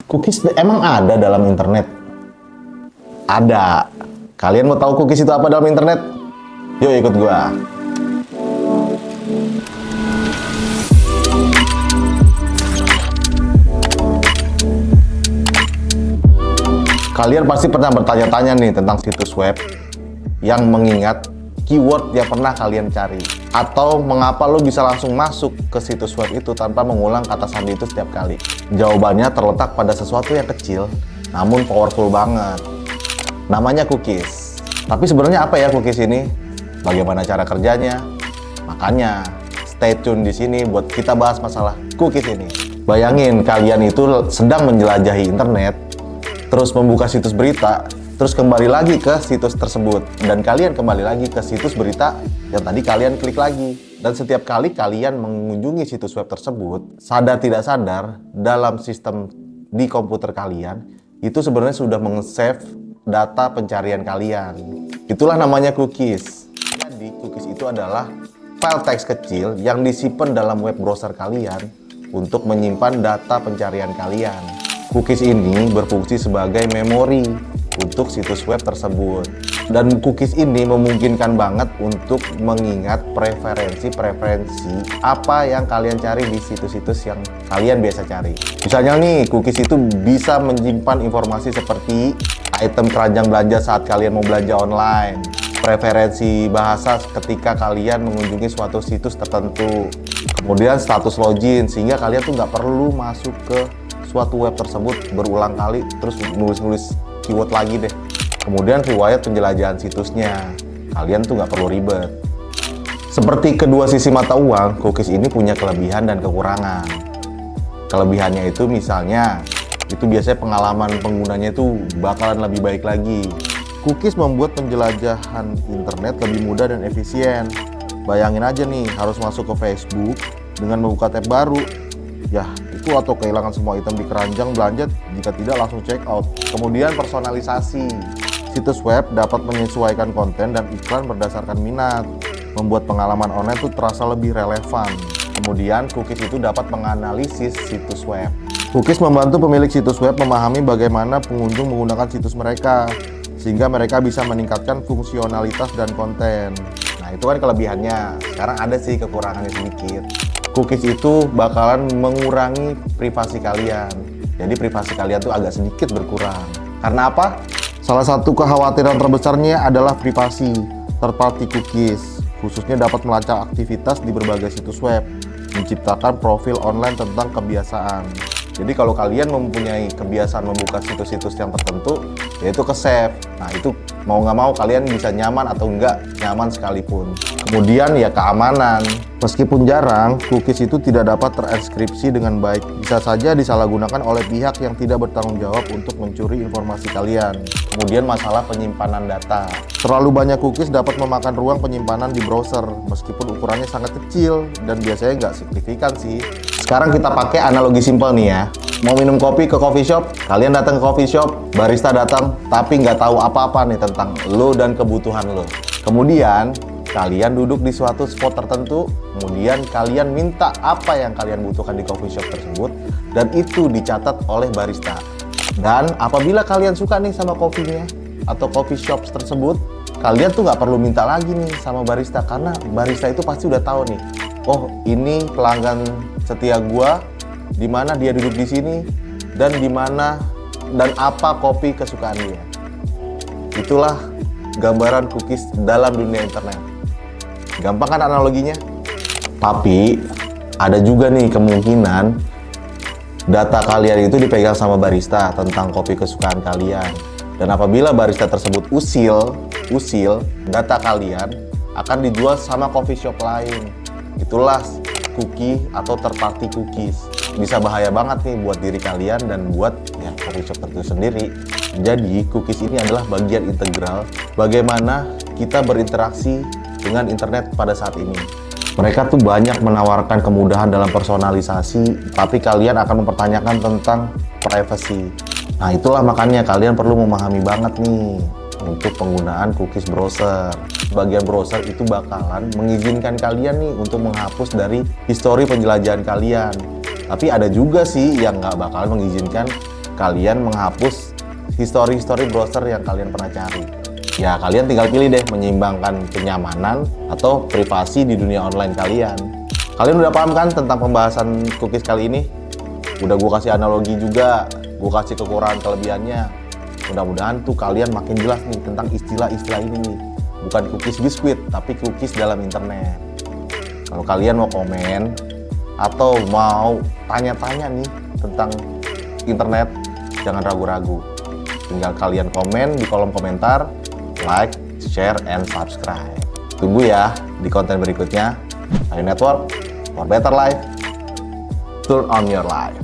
Cookies emang ada dalam internet? Ada. Kalian mau tahu cookies itu apa dalam internet? Yuk ikut gua. Kalian pasti pernah bertanya-tanya nih tentang situs web yang mengingat keyword yang pernah kalian cari, atau mengapa lo bisa langsung masuk ke situs web itu tanpa mengulang kata sandi itu setiap kali. Jawabannya terletak pada sesuatu yang kecil namun powerful banget, namanya cookies. Tapi sebenarnya apa ya cookies ini? Bagaimana cara kerjanya? Makanya stay tune di sini buat kita bahas masalah cookies ini. Bayangin kalian itu sedang menjelajahi internet, terus membuka situs berita, terus kembali lagi ke situs tersebut, dan kalian kembali lagi ke situs berita yang tadi kalian klik lagi. Dan setiap kali kalian mengunjungi situs web tersebut, sadar tidak sadar dalam sistem di komputer kalian itu sebenarnya sudah meng-save data pencarian kalian. Itulah namanya cookies. Jadi cookies itu adalah file teks kecil yang disimpan dalam web browser kalian untuk menyimpan data pencarian kalian. Cookies ini berfungsi sebagai memori untuk situs web tersebut. Dan cookies ini memungkinkan banget untuk mengingat preferensi apa yang kalian cari di situs-situs yang kalian biasa cari. Misalnya nih, cookies itu bisa menyimpan informasi seperti item keranjang belanja saat kalian mau belanja online, preferensi bahasa ketika kalian mengunjungi suatu situs tertentu, kemudian status login, sehingga kalian tuh nggak perlu masuk ke suatu web tersebut berulang kali terus nulis-nulis keyword lagi deh. Kemudian riwayat penjelajahan situsnya, kalian tuh nggak perlu ribet. Seperti kedua sisi mata uang, cookies ini punya kelebihan dan kekurangan. Kelebihannya itu misalnya, itu biasanya pengalaman penggunanya itu bakalan lebih baik lagi. Cookies membuat penjelajahan internet lebih mudah dan efisien. Bayangin aja nih, harus masuk ke Facebook dengan membuka tab baru. Ya, itu atau kehilangan semua item di keranjang belanja jika tidak langsung check out. Kemudian personalisasi. Situs web dapat menyesuaikan konten dan iklan berdasarkan minat, membuat pengalaman online itu terasa lebih relevan. Kemudian cookies itu dapat menganalisis situs web. Cookies membantu pemilik situs web memahami bagaimana pengunjung menggunakan situs mereka, sehingga mereka bisa meningkatkan fungsionalitas dan konten. Nah, itu kan kelebihannya. Sekarang ada sih kekurangannya sedikit. Cookies itu bakalan mengurangi privasi kalian. Jadi privasi kalian tuh agak sedikit berkurang. Karena apa? Salah satu kekhawatiran terbesarnya adalah privasi. Third party cookies khususnya dapat melacak aktivitas di berbagai situs web, menciptakan profil online tentang kebiasaan. Jadi kalau kalian mempunyai kebiasaan membuka situs-situs yang tertentu, yaitu ke-save. Nah, itu mau nggak mau kalian bisa nyaman atau enggak nyaman sekalipun. Kemudian ya keamanan. Meskipun jarang, cookies itu tidak dapat terenkripsi dengan baik. Bisa saja disalahgunakan oleh pihak yang tidak bertanggung jawab untuk mencuri informasi kalian. Kemudian masalah penyimpanan data. Terlalu banyak cookies dapat memakan ruang penyimpanan di browser, meskipun ukurannya sangat kecil dan biasanya nggak signifikan sih. Sekarang kita pakai analogi simpel nih ya. Mau minum kopi ke coffee shop, kalian datang ke coffee shop, barista datang, tapi nggak tahu apa-apa nih tentang lo dan kebutuhan lo. Kemudian, kalian duduk di suatu spot tertentu, kemudian kalian minta apa yang kalian butuhkan di coffee shop tersebut, dan itu dicatat oleh barista. Dan apabila kalian suka nih sama kopinya atau coffee shop tersebut, kalian tuh nggak perlu minta lagi nih sama barista, karena barista itu pasti udah tahu nih, oh ini pelanggan setia gua, di mana dia duduk di sini, dan di mana dan apa kopi kesukaan dia. Itulah gambaran cookies dalam dunia internet. Gampang kan analoginya? Tapi ada juga nih kemungkinan data kalian itu dipegang sama barista tentang kopi kesukaan kalian. Dan apabila barista tersebut usil, data kalian akan dijual sama coffee shop lain. Itulah cookie atau third party cookies. Bisa bahaya banget nih buat diri kalian dan buat ya coffee shop tertentu sendiri. Jadi cookies ini adalah bagian integral bagaimana kita berinteraksi dengan internet pada saat ini. Mereka tuh banyak menawarkan kemudahan dalam personalisasi, tapi kalian akan mempertanyakan tentang privacy. Nah, itulah makanya kalian perlu memahami banget nih untuk penggunaan cookies browser. Bagian browser itu bakalan mengizinkan kalian nih untuk menghapus dari histori penjelajahan kalian. Tapi ada juga sih yang nggak bakalan mengizinkan kalian menghapus history browser yang kalian pernah cari. Ya, kalian tinggal pilih deh menyeimbangkan kenyamanan atau privasi di dunia online kalian. Kalian udah paham kan tentang pembahasan cookies kali ini? Udah gue kasih analogi juga, gue kasih kekurangan kelebihannya. Mudah-mudahan tuh kalian makin jelas nih tentang istilah-istilah ini nih. Bukan cookies biskuit, tapi cookies dalam internet. Kalau kalian mau komen atau mau tanya-tanya nih tentang internet, jangan ragu-ragu. Tinggal kalian komen di kolom komentar, like, share, and subscribe. Tunggu ya di konten berikutnya. Ayo Network, for better life, turn on your life.